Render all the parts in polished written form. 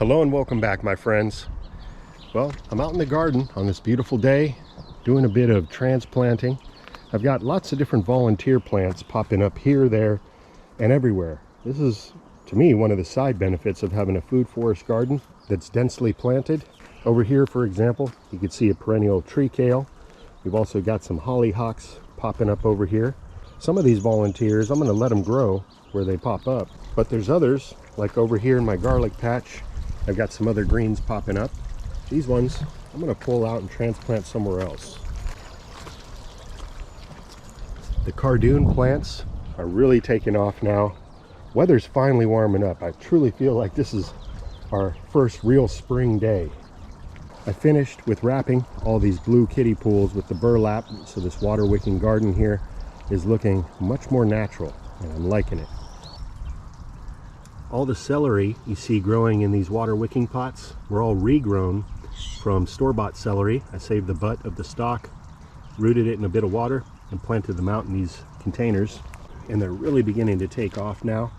Hello and welcome back, my friends. Well, I'm out in the garden on this beautiful day doing a bit of transplanting. I've got lots of different volunteer plants popping up here, there, and everywhere. This is, to me, one of the side benefits of having a food forest garden that's densely planted. Over here, for example, you can see a perennial tree kale. We've also got some hollyhocks popping up over here. Some of these volunteers, I'm going to let them grow where they pop up. But there's others, like over here in my garlic patch. I've got some other greens popping up. These ones, I'm going to pull out and transplant somewhere else. The cardoon plants are really taking off now. Weather's finally warming up. I truly feel like this is our first real spring day. I finished with wrapping all these blue kiddie pools with the burlap, so this water wicking garden here is looking much more natural, and I'm liking it. All the celery you see growing in these water wicking pots were all regrown from store-bought celery. I saved the butt of the stalk, rooted it in a bit of water, and planted them out in these containers, and they're really beginning to take off now.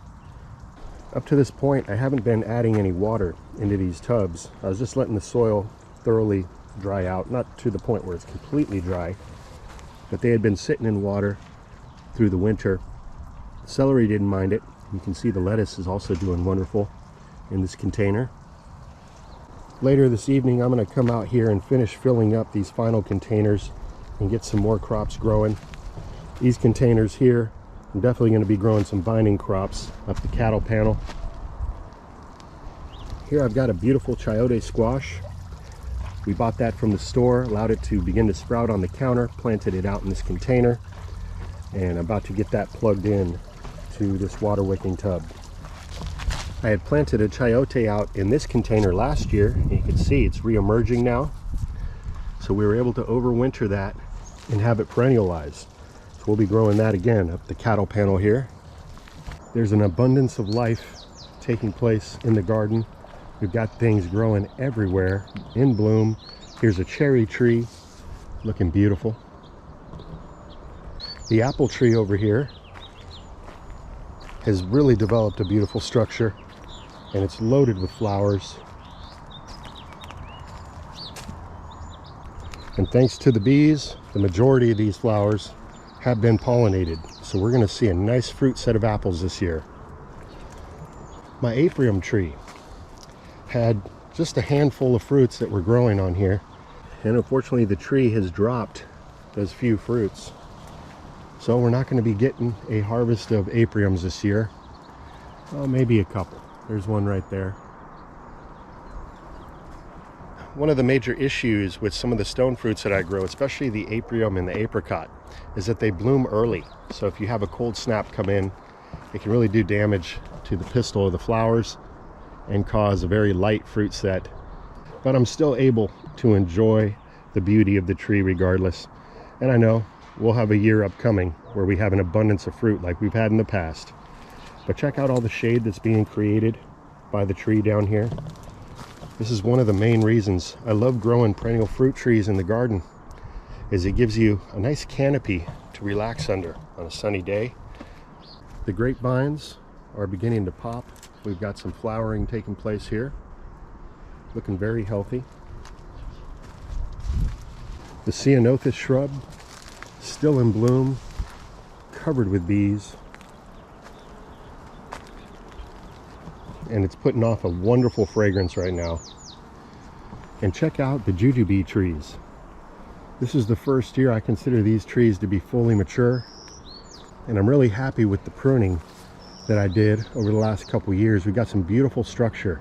Up to this point, I haven't been adding any water into these tubs. I was just letting the soil thoroughly dry out, not to the point where it's completely dry, but they had been sitting in water through the winter. The celery didn't mind it. You can see the lettuce is also doing wonderful in this container. Later this evening, I'm going to come out here and finish filling up these final containers and get some more crops growing. These containers here, I'm definitely going to be growing some binding crops up the cattle panel. Here I've got a beautiful chayote squash. We bought that from the store, allowed it to begin to sprout on the counter, planted it out in this container, and I'm about to get that plugged in to this water wicking tub. I had planted a chayote out in this container last year, and you can see it's re-emerging now. So we were able to overwinter that and have it perennialized. So we'll be growing that again up the cattle panel here. There's an abundance of life taking place in the garden. We've got things growing everywhere in bloom. Here's a cherry tree looking beautiful. The apple tree over here has really developed a beautiful structure, and it's loaded with flowers. And thanks to the bees, the majority of these flowers have been pollinated. So we're going to see a nice fruit set of apples this year. My apium tree had just a handful of fruits that were growing on here, and unfortunately the tree has dropped those few fruits. So we're not going to be getting a harvest of apiums this year. Well, maybe a couple. There's one right there. One of the major issues with some of the stone fruits that I grow, especially the apium and the apricot, is that they bloom early. So if you have a cold snap come in, it can really do damage to the pistil of the flowers and cause a very light fruit set. But I'm still able to enjoy the beauty of the tree regardless. And I know we'll have a year upcoming where we have an abundance of fruit like we've had in the past. But check out all the shade that's being created by the tree down here. This is one of the main reasons I love growing perennial fruit trees in the garden, is it gives you a nice canopy to relax under on a sunny day. The grapevines are beginning to pop. We've got some flowering taking place here, looking very healthy. The ceanothus shrub, still in bloom, covered with bees, and it's putting off a wonderful fragrance right now. And check out the jujube trees. This is the first year I consider these trees to be fully mature, and I'm really happy with the pruning that I did over the last couple years. We've got some beautiful structure.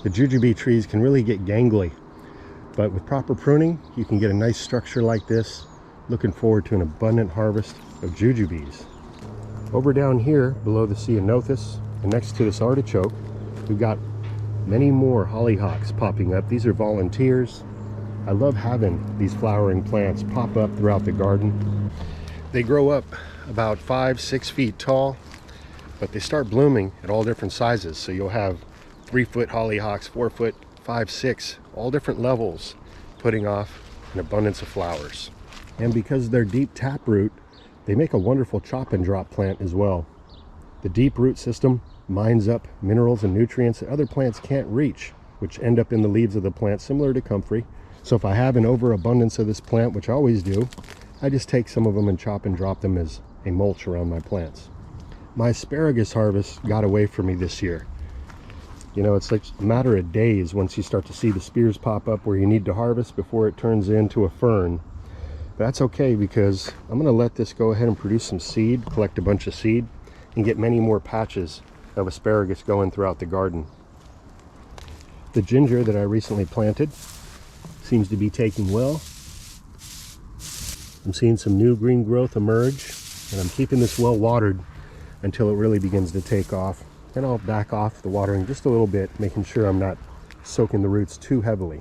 The jujube trees can really get gangly, but with proper pruning you can get a nice structure like this. Looking forward to an abundant harvest of jujubes. Over down here below the ceanothus and next to this artichoke, we've got many more hollyhocks popping up. These are volunteers. I love having these flowering plants pop up throughout the garden. They grow up about 5-6 feet tall, but they start blooming at all different sizes. So you'll have 3-foot hollyhocks, 4-foot, 5, 6, all different levels, putting off an abundance of flowers. And because they're deep taproot, they make a wonderful chop and drop plant as well. The deep root system mines up minerals and nutrients that other plants can't reach. which end up in the leaves of the plant, similar to comfrey. So if I have an overabundance of this plant, which I always do, I just take some of them and chop and drop them as a mulch around my plants. My asparagus harvest got away from me this year. You know, it's like a matter of days once you start to see the spears pop up where you need to harvest before it turns into a fern. But that's okay, because I'm going to let this go ahead and produce some seed, collect a bunch of seed, and get many more patches of asparagus going throughout the garden. The ginger that I recently planted seems to be taking well. I'm seeing some new green growth emerge, and I'm keeping this well watered until it really begins to take off. And I'll back off the watering just a little bit, making sure I'm not soaking the roots too heavily.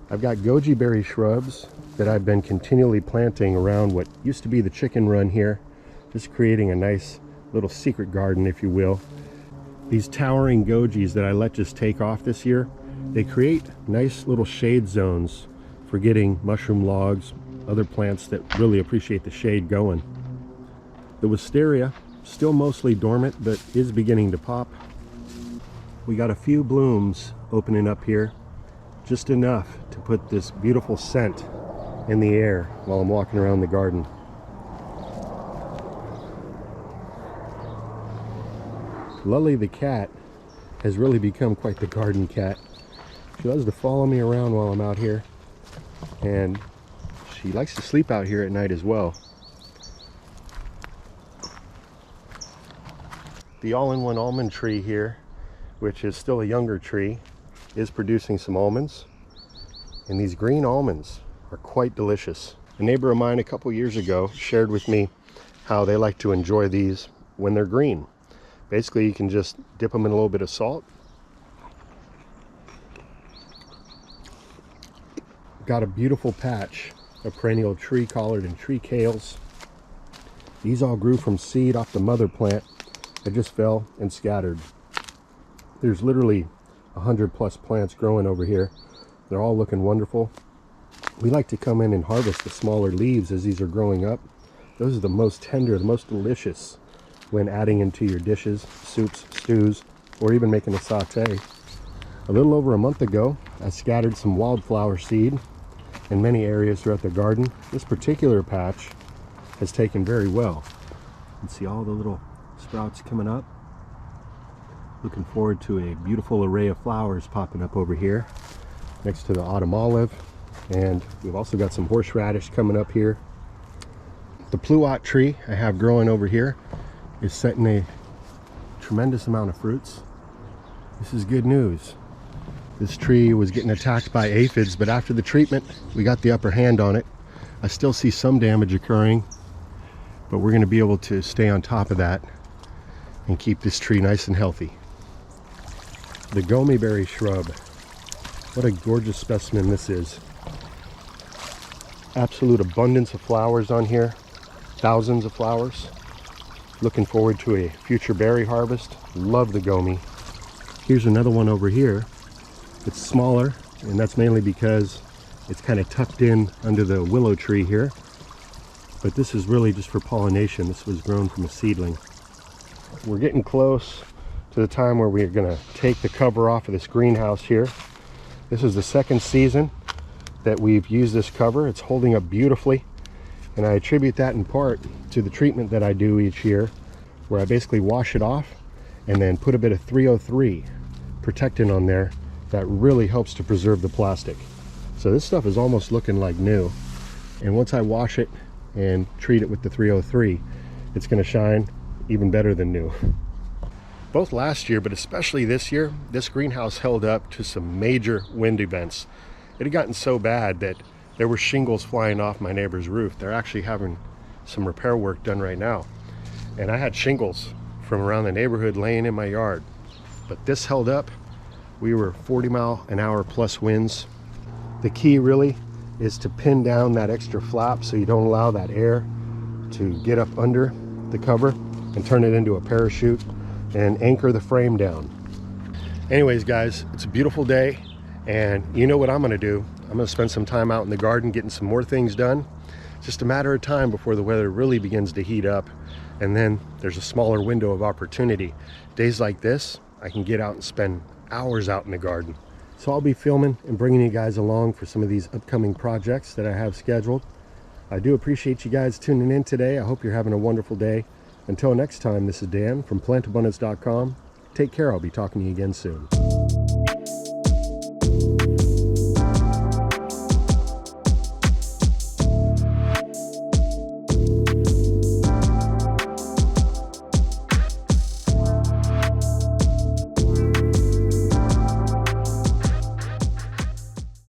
I've got goji berry shrubs that I've been continually planting around what used to be the chicken run here, just creating a nice little secret garden, if you will. These towering gojis that I let just take off this year, they create nice little shade zones for getting mushroom logs, other plants that really appreciate the shade going. The wisteria, still mostly dormant, but is beginning to pop. We got a few blooms opening up here, just enough to put this beautiful scent in the air while I'm walking around the garden. Lully the cat has really become quite the garden cat. She loves to follow me around while I'm out here, and she likes to sleep out here at night as well. The all-in-one almond tree here, which is still a younger tree, is producing some almonds, and these green almonds are quite delicious. A neighbor of mine a couple years ago shared with me how they like to enjoy these when they're green. Basically, you can just dip them in a little bit of salt. Got a beautiful patch of perennial tree collard and tree kales. These all grew from seed off the mother plant. It just fell and scattered. There's literally 100+ plants growing over here. They're all looking wonderful. We like to come in and harvest the smaller leaves as these are growing up. Those are the most tender, the most delicious when adding into your dishes, soups, stews, or even making a saute. A little over a month ago, I scattered some wildflower seed in many areas throughout the garden. This particular patch has taken very well. You can see all the little sprouts coming up. Looking forward to a beautiful array of flowers popping up over here next to the autumn olive, and we've also got some horseradish coming up here. The pluot tree I have growing over here is setting a tremendous amount of fruits. This is good news. This tree was getting attacked by aphids, but after the treatment we got the upper hand on it. I still see some damage occurring, but we're going to be able to stay on top of that and keep this tree nice and healthy. The goji berry shrub, what a gorgeous specimen this is. Absolute abundance of flowers on here, thousands of flowers. Looking forward to a future berry harvest. Love the goji. Here's another one over here. It's smaller, and that's mainly because it's kind of tucked in under the willow tree here. But this is really just for pollination. This was grown from a seedling. We're getting close to the time where we're going to take the cover off of this greenhouse here. This is the second season that we've used this cover. It's holding up beautifully, and I attribute that in part to the treatment that I do each year, where I basically wash it off and then put a bit of 303 protectant on there that really helps to preserve the plastic. So this stuff is almost looking like new, and once I wash it and treat it with the 303, it's going to shine even better than new. Both last year, but especially this year, this greenhouse held up to some major wind events. It had gotten so bad that there were shingles flying off my neighbor's roof. They're actually having some repair work done right now, and I had shingles from around the neighborhood laying in my yard. But this held up. We were 40-mile-an-hour plus winds. The key really is to pin down that extra flap so you don't allow that air to get up under the cover and turn it into a parachute, and anchor the frame down. Anyways, guys, it's a beautiful day, and you know what I'm gonna do. I'm gonna spend some time out in the garden getting some more things done. It's just a matter of time before the weather really begins to heat up, and then there's a smaller window of opportunity. Days like this, I can get out and spend hours out in the garden. So I'll be filming and bringing you guys along for some of these upcoming projects that I have scheduled. I do appreciate you guys tuning in today. I hope you're having a wonderful day. Until next time, this is Dan from plantabundance.com. Take care. I'll be talking to you again soon.